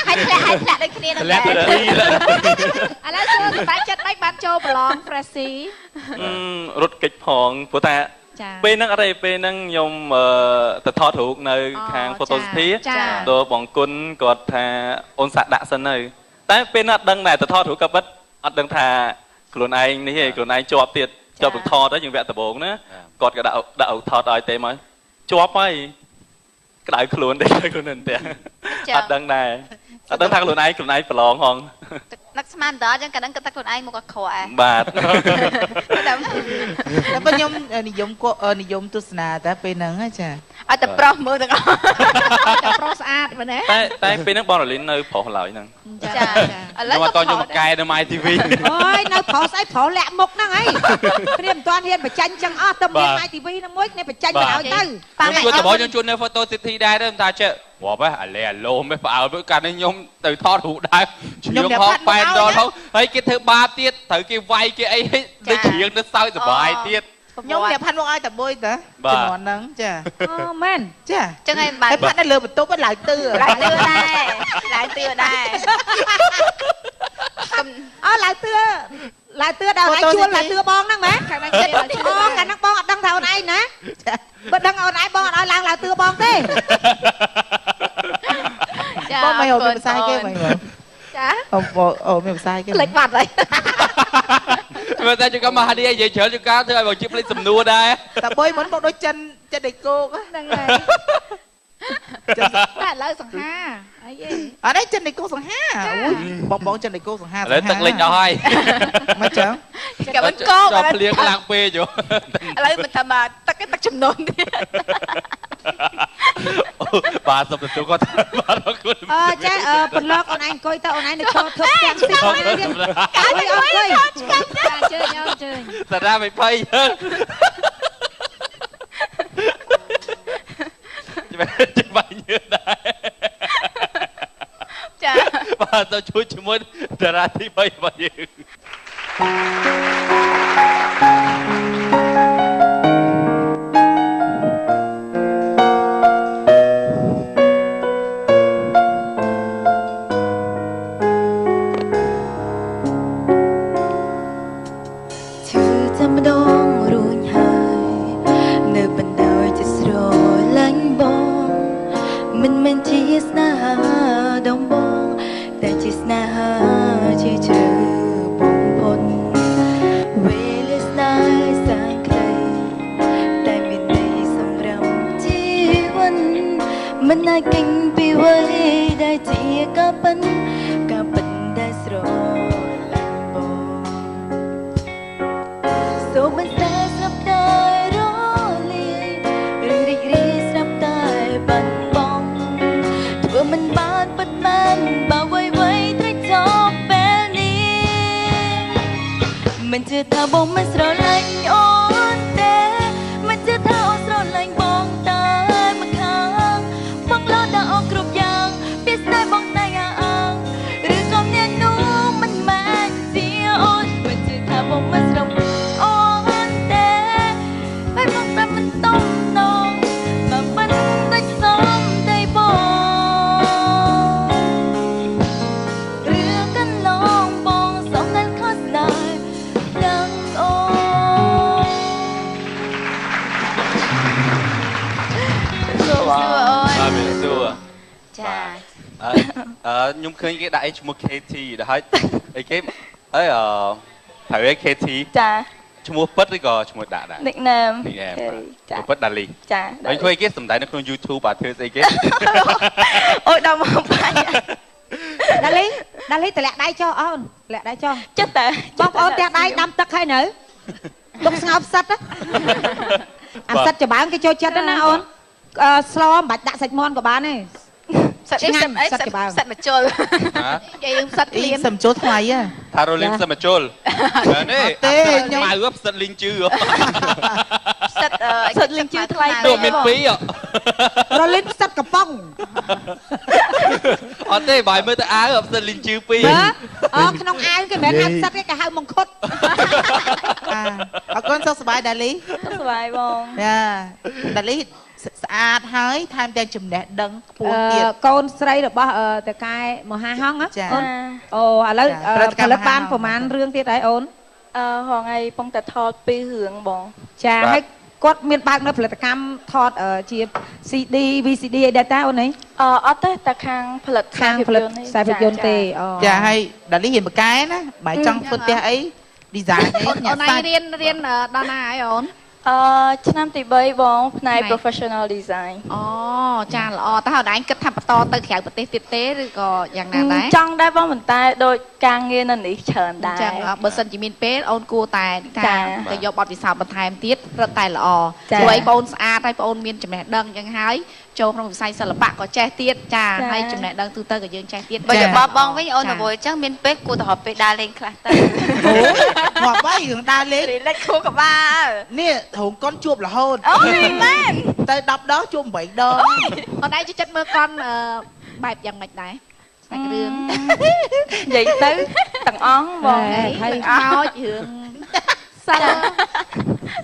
ហើយធ្លាក់ដូចគ្នាហ្នឹងដែរឥឡូវសួរសម្រាប់ចិត្តមិនបានចូលប្រឡង Freshy រត់កិច្ចផងព្រោះថា ចា ពេលហ្នឹងអត់ទេពេលហ្នឹងខ្ញុំទៅថតរូបនៅខាង Photo City ដល់បងគុណគាត់ថាអូនសាក់ដាក់សិនទៅតែពេលហ្នឹងអត់ដឹងដែរទៅថតរូបក៏បិទអត់ដឹងថាខ្លួនឯងនេះឯងខ្លួនឯងជាប់ទៀតជាប់ថតទៅយើងវគ្គដំបូងណាគាត់ក៏ដាក់ថតឲ្យទេមកជាប់ហើយក្តៅខ្លួនទេខ្លួននឹងតែអត់ដឹងដែរអត់ដឹងថាខ្លួនឯងប្រឡងហង នឹកស្មានដល់អញ្ចឹងកាលហ្នឹងគិតថាខ្លួនឯងមកអក្រក់ បាទ តែពេលខ្ញុំនិយមទស្សនាតែពេលហ្នឹងចា ឲ្យតែប្រុសមើលទាំងអស់តែប្រុសស្អាតមែនទេ តែពេលហ្នឹងបងរលីននៅប្រុសឡើយហ្នឹង ចាឥឡូ ខ្ញុំ វ អត់តខ្ញុំមកកែនៅ My TV អូយនៅប្រុសស្អីប្រុសលាក់មុខហ្នឹងអីគ្នាមិនទាន់ហ៊ានបញ្ចាញ់ចឹងអស់ទៅមាន My TV ហ្នឹងមួយគ្នាបញ្ចាញ់ទៅឲ្យទៅ ខ្ញុំជួយតបខ្ញុំជួយនៅ Photo City ដែរទៅថាចេះរាប់អាឡេអាឡូមិនផ្អើលកាលនេះខ្ញុំទៅថតរូបដែរជ្រៀងហោប៉ែនដល់ហ្នឹងហើយគេធ្វើបាបទៀតត្រូវគេវាយគេអីទៅជ្រៀងទៅសើចសុបាយទៀត ខ្ញុំអ្នកផាត់មកឲ្យតែមួយតា បាទ ជំនាន់ហ្នឹងចា អូមែន ចា ចឹងហើយបាន ហើយផាត់នៅលើបន្ទប់ឡើងទឿ ឡើងទឿដែរឡើងទឿដែរ អូឡើងទឿដល់ឯងជួលឡើងទឿបងហ្នឹងមែន ខាងហ្នឹងគេជួយ អូកាលហ្នឹងបងអត់ដឹងថាអូនឯងណាបើដឹងអូនឯងបងអត់ឲ្យឡើងទឿបងទេ ចា បងមិនឲ្យភាសាគេមិនបង ចា អូមានភាសាគេ លេចបាត់ហើយ មើលតែជកមកហាឌីនិយាយច្រើនជកធ្វើឲ្យបងជិះភ្លេចសំណួរដែរ តែបុយមិនមកដូចចិនចិត្តដេកគោក ហ្នឹងហើយតែឥឡូវសង្ហាអីអី អត់ទេចិនដេកគោកសង្ហាអូយបងចិនដេកគោកសង្ហា ឥឡូវទឹកលិចអស់ហើយ មកចឹង ក៏មិនកោ ដល់ភ្លៀងឡើងពេកយោ ឥឡូវមិនថាមកទឹកចំនួនទៀត បាទសុំទទួលគាត់បាទអរគុណ ចាបន្លកអូនឯងអង្គុយទៅអូនឯងនៅឈរធ្វើផ្ទាំងស្ទះអូនឯងទៀតកាយអត់អង្គុយជើញអើជើញ តារាមិនភ័យច្បាស់ញើដែរចាបាទទៅជួយជាមួយតារាទី3របស់យើង មិនអាចកិញពីវ័យដែលជាការពិនដែលស្រឡាញ់បងសូមមិនតែស្រាប់តែរលាយឬរីករាយស្រាប់តែបាត់បង់ធ្វើមិនបានពិតមែនបើវ័យត្រូវចប់ពេលនេះមិនជឿថាបងមិនស្រឡាញ់អូនទេមិនជឿថាអូនស្រឡាញ់បងតែម្ខាងបងលោដល់អស់គ្រប់យ៉ាងពីស្នេហ៍បងតែអងឬក៏អ្នកនោះមិនមែនជាអូនមិនជឿថាបងមិនស្រឡាញ់អូនទេហើយបងតែមិនតំណងមកមិនដាច់សំដីបងរឿងកន្លងបងសំដែលខុសដែរដឹងអូសួរអូន បាទមានសួរ ចា ខ្ញុំឃើញគេដាក់អីឈ្មោះ KT ដល់ហើយអីគេអីត្រូវឯ KT ចា ឈ្មោះពិតឬក៏ឈ្មោះដាក់ដែរ nickname ចាពិតដាលី ចា ហើយឃើញគេសម្ដែងនៅក្នុង YouTube បាទធ្វើស្អីគេ អូយដល់មកបាញ់ ដាលីតម្លាក់ដៃចុះអូនតម្លាក់ដៃចុះ ចិត្តតែ បងប្អូនផ្ទះដៃដាំទឹកហើយនៅទុកស្ងោបសិតអាសិតច្បើងគេចូលចិត្តណាអូនស្លមិនបាច់ដាក់សាច់មាន់ក៏បានទេ សិតអីសិតអីសិតមកជុល និយាយរឿងសិតក្លៀន សំជួលថ្លៃហ៎ ថារលីងសិតមកជុលនេះខ្ញុំម៉ៅផ្សិតលីងជឿ សិតលីងជឿថ្លៃ ដូចមានពីរ រលីនផ្សិតកំប៉ុង អត់ទេបាយមើលទៅអាវផ្សិតលីងជឿពីរ ក្នុងអាវគេមិនហៅផ្សិតទេគេហៅមង្ឃុត អរគុណសុខសប្បាយដាលី សុខសប្បាយបង ចាដាលីស្អាតហើយថែមទាំងចំណេះដឹងខ្ពស់ទៀត កូនស្រីរបស់តកែមហាហង ចា អូនអូឥឡូវផលិតបានប្រហែលរឿងទៀតហើយអូន ហងៃពងតែថតពីរឿងបង ចាហើយគាត់មានបើកនៅផលិតកម្មថតជា CD VCD អីដែរតើអូននេះ អត់ទេតែខាងផលិត ខាងផលិតខ្សែភាពយន្តទេអូ ចាហើយដាលីហ៊ានបកកែណាបើចង់ធ្វើផ្ទះអី design អី អូនឯងរៀនដល់ណាហើយអូន ឆ្នាំទី3បងផ្នែក professional design អូចាល្អតើអូនឯងគិតថាបន្តទៅក្រៅប្រទេសទៀតទេឬក៏យ៉ាងណាដែរ ចង់ដែរបងប៉ុន្តែដូចការងារនៅនេះច្រើនដែរ ចឹងបើសិនជាមានពេលអូនគួរតែទៅយកបទពិសោធន៍បន្ថែមទៀតរត់តែល្អព្រោះឯងបងស្អាតហើយបងមានចំណេះដឹងចឹងហើយចូលក្នុងវិស័យសិល្បៈក៏ចេះទៀតចាហើយចំណេះដឹងទូទៅក៏យើងចេះទៀត បើយកបងវិញអូនរវល់ចឹងមានពេលគួរទៅរកពេលដើរលេងខ្លះទៅ ងាប់ហើយរឿងដើរលេង រីលេចខួរក្បាល នេះរោងកុនជួបរហូត អូយមែន ទៅ10ដងជួប8ដង អូនឯងជួយចិត្តមើលកន់បែបយ៉ាងម៉េចដែរស្នាច់រឿង និយាយទៅទាំងអង្គបង ហើយមករឿងសិល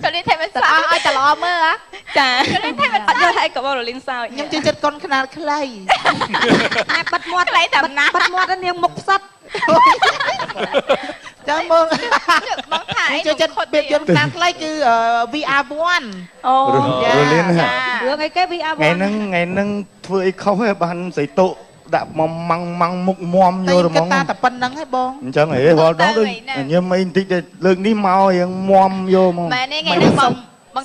ទៅលេងថៃមិនសោ អស់ឲ្យតែល្អមើលហ៎ ចាទៅលេងថៃមិនអត់យល់ថៃក៏បងរលីងសោច ខ្ញុំជួយចិត្តកុនខ្នាតខ្លី តែបិទមាត់ ខ្លីតែណា បិទមាត់នាងមុខផ្សិត ចាំមើល បងថាអី ជួយចិត្តភាពយន្តខ្នាតខ្លីគឺ VR1 អូ រលីន រឿងអីគេ VR ថ្ងៃហ្នឹងធ្វើអីខុសហ៎បានស្រីតុដាក់ម៉ងមុខមមយករមង តែតែប៉ុណ្្នឹងហើយបង អញ្ចឹងហេវល់ដល់ដូចញឹមអីបន្តិចទៅលើកនេះមករៀងមមយកមក មែនទេថ្ងៃនេះបង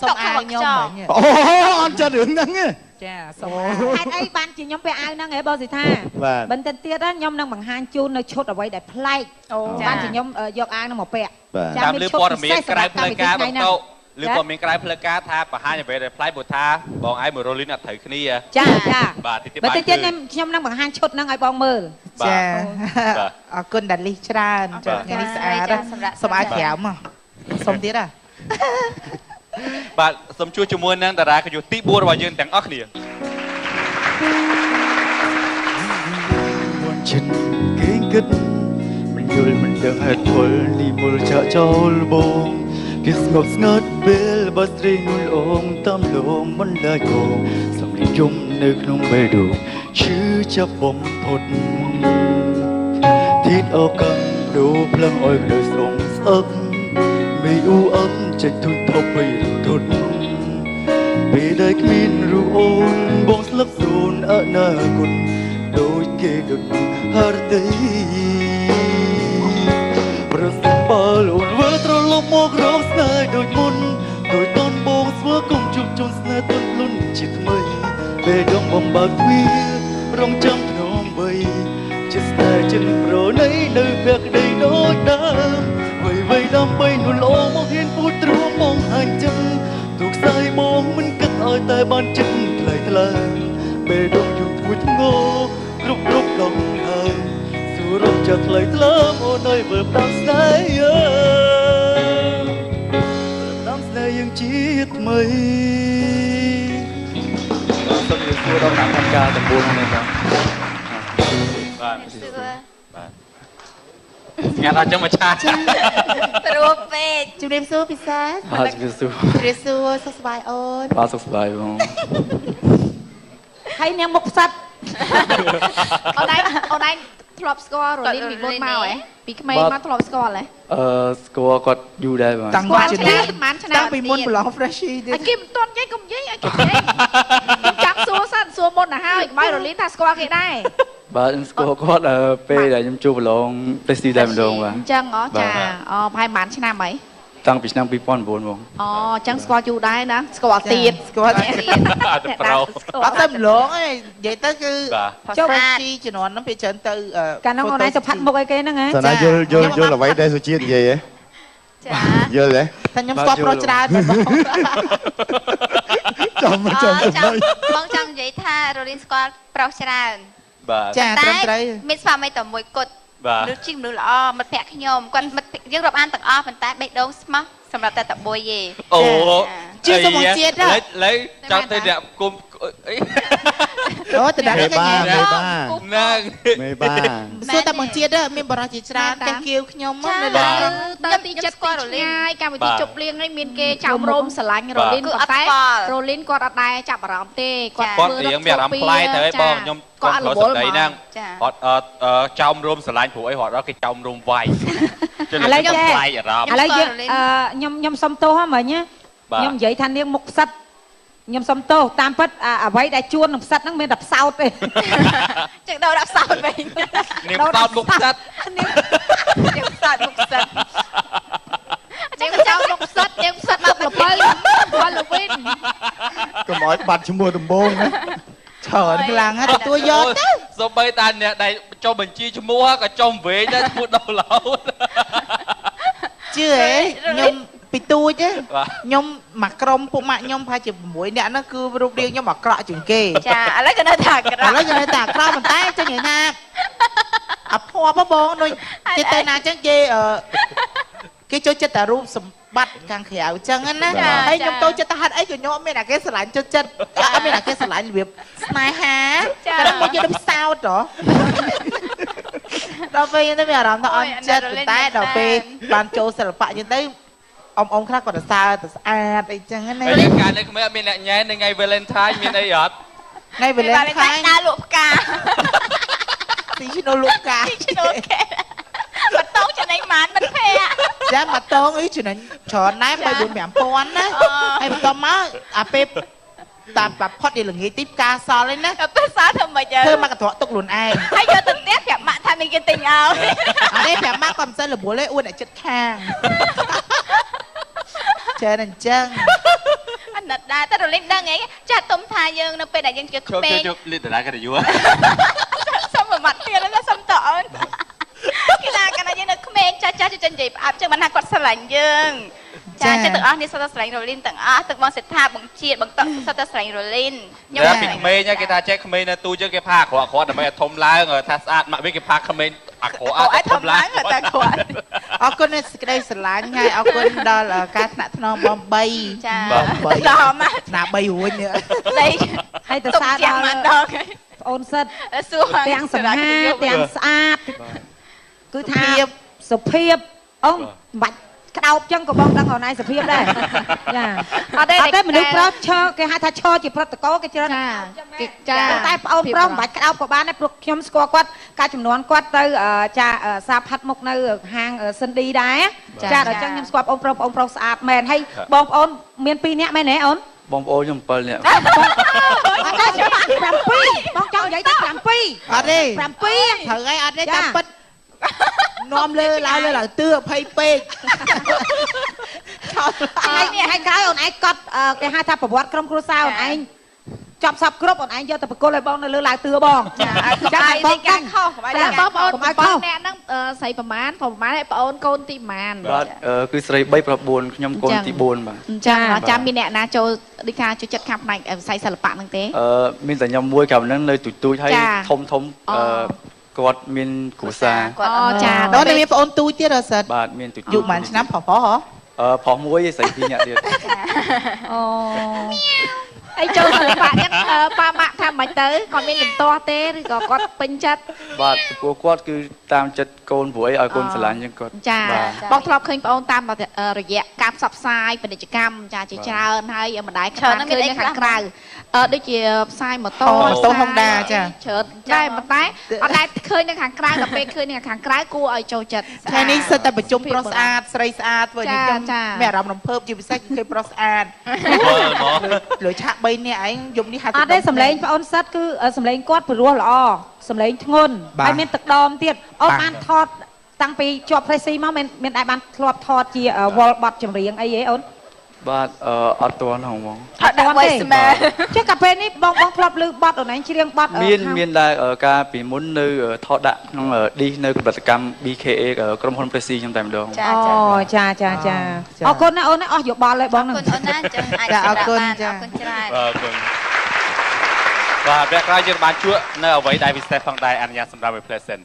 តកខាងខ្ចោ អូអត់ចិត្តរឿងហ្នឹងទេ ចាសុំ ហេតុអីបានជាខ្ញុំពាក់អាវហ្នឹងហ៎បងសិដ្ឋា បាទ បន្តិចទៀតខ្ញុំនឹងបង្ហាញជូននៅឈុតអ្វីដែលប្លែក អូ បានជាខ្ញុំយកអាវហ្នឹងមកពាក់ បាទ តាមលើព័ត៌មានក្រៅផ្លូវការបន្ត ឬក៏មានក្រៅផ្លូវការថាបរហាញអ្វីដែលផ្លាយព្រោះថាបងឯងមួយរលីនអត់ត្រូវគ្នា ចាចា បាទតិច បើតិចទៀតខ្ញុំនឹងបង្ហាញឈុតហ្នឹងឲ្យបងមើល ចាអរគុណដាលីច្រើនចាថ្ងៃនេះស្អាតសម្រាប់ក្រៅមកសុំទៀតហ៎ បាទសូមជួបជាមួយនឹងតារាកយុទី4របស់យើងទាំងអស់គ្នា ចិត្តគេគិតមិនយល់មិនដឹងហេតុផលនេះមុលចាក់ចោលបងគេស្ងប់ស្ងាត់ពេលបើស្រីនួនអងតាមលងមិនឡើយក៏សម្លេងយំនៅក្នុងបេះដូងឈឺចាប់បំផុតទីតអកំដូរផ្លឹងអុយក្តៅស្រងស្អឹកមេអ៊ូអឹមចេញទុយថប់ไปរំធត់ពេលដែលគ្មានរូបអូនបងស្លឹកសូនអនាគតដូចគេដូចហរតីប្រសិនបើអូនវើត្រឡប់មករកស្នេហ៍ដូចមុនដោយតនបងស្វាគមន៍ជួបជុំស្នេហ៍ទន់ភ្លន់ជាថ្មីពេលដងបំបើកទ្វាររងចាំធ្នមបីជាស្នេហ៍ចិនប្រណីនៅភក្តីដូចដើមវៃដើម្បីនួនល្អមកហ៊ានពួតទ្រួងបងហាញ់ចិត្តទូខ្សែបងមិនគិតឲ្យតែបានចិត្តថ្លៃថ្លាពេលដងយំធ្វើធ្ងោគ្រប់ដងហើសួររកចាស់ថ្លៃថ្លាអូនអើយមើលតាមស្នេហ៍តាមស្នេហ៍យើងជាថ្មីសូមជម្រាបសួរដល់អ្នកកម្មការទាំង4នេះបាទបាទស្ងាត់អត់ចឹងមកឆា ព្រោះពេក ជំរាបសួរពិសាជ បាទជំរាបសួរ ជំរាបសួរសុខសប្បាយអូន បាទសុខសប្បាយបង ហើយនាងមុខផ្សិត អូនឯងធ្លាប់ស្គាល់រលីនពីមុនមកហ៎ពីក្មេងមកធ្លាប់ស្គាល់ហ៎ ស្គាល់គាត់យូរដែរបាទ តាំង ស្គាល់ ពី ឆ្នាំប្រហែលឆ្នាំ តាំងពីមុនប្រឡង Freshie ទៀត ឲ្យគេមិនទាន់និយាយកុំនិយាយឲ្យគេនិយាយខ្ញុំចង់សួរសិនសួរមុនទៅហើយកុំឲ្យរលីនថាស្គាល់គេដែរ បាទខ្ញុំស្គាល់គាត់ពេលដែលខ្ញុំជួបប្រឡង Festival តែម្ដងបាទ អញ្ចឹងអូចាអូប្រហែលប្រហែលឆ្នាំហី តាំងពីឆ្នាំ2009បង អូអញ្ចឹងស្គាល់យូរដែរណាស្គាល់ទៀត ស្គាល់ទៀត អត់ទៅប្រោ អត់ទៅម្លងទេនិយាយទៅគឺ បាទ ចុះ Freshie ជំនាន់ហ្នឹងពេលច្រើនទៅ កាលនោះអូនឯងទៅផាត់មុខអីគេហ្នឹងហ៎ សាណាយល់អ្វីដែលសុជាតិនិយាយហ៎ ចា យល់ទេ តែខ្ញុំស្គាល់ប្រុសច្រើនមែនបង ចាំ បង ចាំ ចង់និយាយថារលីនស្គាល់ប្រុសច្រើន បាទ ចាត្រឹមត្រូវ មានស្វាមីតែមួយគត់ បាទ មនុស្សជីមនុស្សល្អមិត្តភក្តិខ្ញុំគាត់មិត្តយើងរាប់អានទាំងអស់ប៉ុន្តែបេះដូងស្មោះសម្រាប់តែតបុយទេ អូ ជឿសុំជាតិ លើចង់ទៅអ្នកគុំអី អូតដាក់ មេ គេ បា ញ៉ាំ មេបា ហ្នឹង មេបា សួរតែបង្ជាតិមានបរិសុទ្ធជាច្រើនទាំងគៀវខ្ញុំមកនៅ បា ឡើ ទ យ ទៅទីចិត្តស្គាល់រលីនហើយកម្មវិធីជប់លៀងនេះមានគេចោមរោមស្រឡាញ់រលីនប៉ុន្តែរលីនគាត់អត់ដែរចាប់អារម្មណ៍ទេគាត់ គាត់រៀងមានអារម្មណ៍ប្លែកទៅឯងបងខ្ញុំ គាត់អត់រវល់ហ្មង ចា គាត់ចោមរួមស្រឡាញ់ព្រោះអីគាត់គេចោមរួមវាយចុះឥឡូវខ្ញុំប្លែកអារម្មណ៍ ឥឡូវយើងខ្ញុំសុំទោសហ្នឹងមិញណាខ្ញុំនិយាយថានាងមុខផ្សិតខ្ញុំសុំទោសតាមពិតអ្វីដែលជួននឹងផ្សិតហ្នឹងមានតែផ្សោតទេ ចឹងដល់ដាក់ផ្សោតវិញ នាងផ្សោតមុខផ្សិត យើងផ្សោតមុខផ្សិត ជាងចោលមុខផ្សិតជាងផ្សិតមក7ផលលវិន កុំឲ្យបាត់ឈ្មោះដំបងណា ច្រើនខ្លាំងណាស់ទទួលយកទៅ សូម្បីតាអ្នកដែលចុះបញ្ជីឈ្មោះក៏ចុះវែងដែរឈ្មោះដោឡោត ជឿហ៎ខ្ញុំពីទូចទេខ្ញុំមកក្រុមពួកម៉ាក់ខ្ញុំប្រហែលជា6នាក់ហ្នឹងគឺរូបរាងខ្ញុំអាក្រក់ជាងគេ ចាឥឡូវក៏នៅតែអាក្រ ឥ ក់ ឡូវខ្ញុំនៅតែអាក្រក់ប៉ុន្តែចឹងនិយាយថាអាភ័ព្វបងដូចចិត្តទៅណាចឹងគេចូលចិត្តតែរូបសម្បត្តិខាងក្រៅចឹងណាហើយខ្ញុំចូលចិត្តតែហេតុអីក៏ខ្ញុំអត់មានអាគេស្រឡាញ់ចិត្តអត់មានអាគេស្រឡាញ់របៀបស្នេហាតែមកយកទៅផ្សោតហ៎ដល់ពេលខ្ញុំទៅមានអារម្មណ៍ថាអត់ចិត្តតែដល់ពេលបានចូលសិល្បៈចឹងទៅអ៊ំខ្លះគាត់សរសើរទៅស្អាតអីចឹងណា ហើយកាលនេះក្មេងអត់មានអ្នកញ៉ែនៅថ្ងៃ Valentine មានអីអត់ ថ្ងៃ Valentine ដើរលក់ផ្កា ទីឈ្នួលលក់ផ្កា ឈ្នួលគេបាត់តោងចំណេញបានមិត្តភក្តិ ចាំមកតងអីចំណេញច្រើនណាស់3 4 5000ណាហើយបន្ទាប់មកអាពេលតាមបាផុតឯល្ងាចទីផ្កាសល់ឯណា ទៅពេលសារធ្វើមិនយើ ធ្វើមកកន្ត្រកទុកខ្លួនឯង ហើយយកទៅផ្ទះប្រាប់ម៉ាក់ថាមានគេទិញឲ្យ អត់ទេប្រាប់ម៉ាក់គាត់មិនសិនរវល់ទេអួតអ្នកចិត្តខាងច្រើនអញ្ចឹង អាណិតដែរតែរលីនដឹងអីចាស់ទុំថាយើងនៅពេលដែលយើងជាក្មេង ជប់លីតារាកតយូ សុំមួយម៉ាត់ទៀតណាសុំតអូនគេថាកាលណាយើងនៅក្មេងចាស់ចាស់ជួយនិយាយផ្អាប់ចឹងមិនថាគាត់ស្រឡាញ់យើង ចាចិត្តទាំងអស់នេះសុទ្ធតែស្រឡាញ់រលីនទាំងអស់ទឹកបងសិដ្ឋាបងជាតិបងតក់សុទ្ធតែស្រឡាញ់រលីន តែពីក្មេងគេថាចេះក្មេងនៅទូយើងគេផាអាក្រក់ដើម្បីឲ្យធំឡើងថាស្អាតមកវិញគេផាក្មេងអាក្រក់ឲ្យធំឡើងតែគាត់ អរគុណនៃសេចក្តីស្រឡាញ់ហើយអរគុណដល់ការថ្នាក់ថ្នមបង3 ចាដល់មក ណា3រួញ ដេក ហើយទៅសារ ចាំ ដល់ មកដល់ អូនសិត សួរ ទាំងសង្ហាទាំងស្អាតគឺថាសុភាពអូនបាច់ក្តោបចឹងក៏បងដឹងអូនឯងសុភាពដែរចាអត់ទេមនុស្សប្រុសឈរគេហៅថាឈរជាប្រតិកោគេច្រើន គេចា តែប្អូនប្រុសមិនបាច់ក្តោបក៏បានដែរព្រោះខ្ញុំស្គាល់គាត់កាលចំនួនគាត់ទៅចាសាផាត់មុខនៅហាងសិនឌីដែរចាដល់ចឹងខ្ញុំស្គាល់ប្អូនប្រុសស្អាតមែនហើយបងប្អូនមាន2នាក់មែនទេអូន បងប្អូនខ្ញុំ7នាក់ អត់ទេ7បងចង់និយាយថា7 អត់ទេ 7 ត្រូវហើយអត់ទេតាមពិតនាំលើឡើងទឿ20ពេក ហើយក្រោយអូនឯងកត់គេហៅថាប្រវត្តិក្រុមគ្រួសារអូនឯងចប់សពគ្រប់អូនឯងយកទៅប្រគល់ឲ្យបងនៅលើឡើងទឿបងចាបងកាន់ខុស បងប្អូនអ្នកហ្នឹងស្រីប្រមាណហើយប្អូនកូនទីប្រមាណ បាទគឺស្រី3ប្រុស4ខ្ញុំកូនទី4បាទ ចាចាំមានអ្នកណាចូលដូចថាចូលចិត្តខាងផ្នែកវិស័យសិល្បៈហ្នឹងទេ មានតែខ្ញុំមួយក្រោមហ្នឹងនៅទូចហើយធំគាត់មានគ្រួសារ អូចា ដល់តែមានប្អូនទូចទៀតអត់សិត បាទមានទូច យុប៉ុន្មានឆ្នាំប្រុសហ៎ ប្រុសមួយស្រី2នាក់ទៀត អូ ហើយចូលសិល្បៈហ្នឹងប៉ាម៉ាក់ថាមិនទៅគាត់មានលំទាស់ទេឬក៏គាត់ពេញចិត្ត បាទព្រោះគាត់គឺតាមចិត្តកូនព្រួយឲ្យកូនស្រឡាញ់ចឹងគាត់ ចាបងធ្លាប់ឃើញបងអូនតាមរយៈការផ្សព្វផ្សាយពាណិជ្ជកម្មចាជាច្រើនហើយមិនដែរខ្លះឃើញនៅខាងក្រៅដូចជាផ្សាយម៉ូតូ Honda ចា ច្រើនតែប៉ុន្តែអត់ដែរឃើញនៅខាងក្រៅដល់ពេលឃើញនៅខាងក្រៅគួរឲ្យចូលចិត្ត ថ្ងៃនេះសិតតែប្រជុំប្រុសស្អាតស្រីស្អាតធ្វើនេះខ្ញុំមានអារម្មណ៍រំភើបជាពិសេសគឺឃើញប្រុសស្អាតលើឆាក3នាក់ឯងយប់នេះហៅ អត់ទេសម្លេងប្អូនសិតគឺសម្លេងគាត់ព្រោះល្អសម្លេងធ្ងន់ហើយមានទឹកដមទៀតអូនបានថតតាំងពីជាប់ Pressy មកមានដែរបានធ្លាប់ថតជាវល់បတ်ចម្រៀងអីហ៎អូន បាទអត់ទាន់ហងបង អត់ដាក់ទេចុះកាលពេលនេះបងធ្លាប់ឮបတ်អូនឯងច្រៀងបတ် មានដែរការពីមុននៅថតដាក់ក្នុងឌីសនៅកសិកម្ម BKA ក្រុមហ៊ុន Pressy ខ្ញុំតែម្ដង អូចាអរគុណណាអូនណាអស់យោបល់ហើយបងហ្នឹង អរគុណអូនណាចឹងអាចអរគុណច្រើន អរគុណបាទវគ្គក្រោយយើងបានជួបនៅអ្វីដែលពិសេសផងដែរអនុញ្ញាតសម្រាប់ represent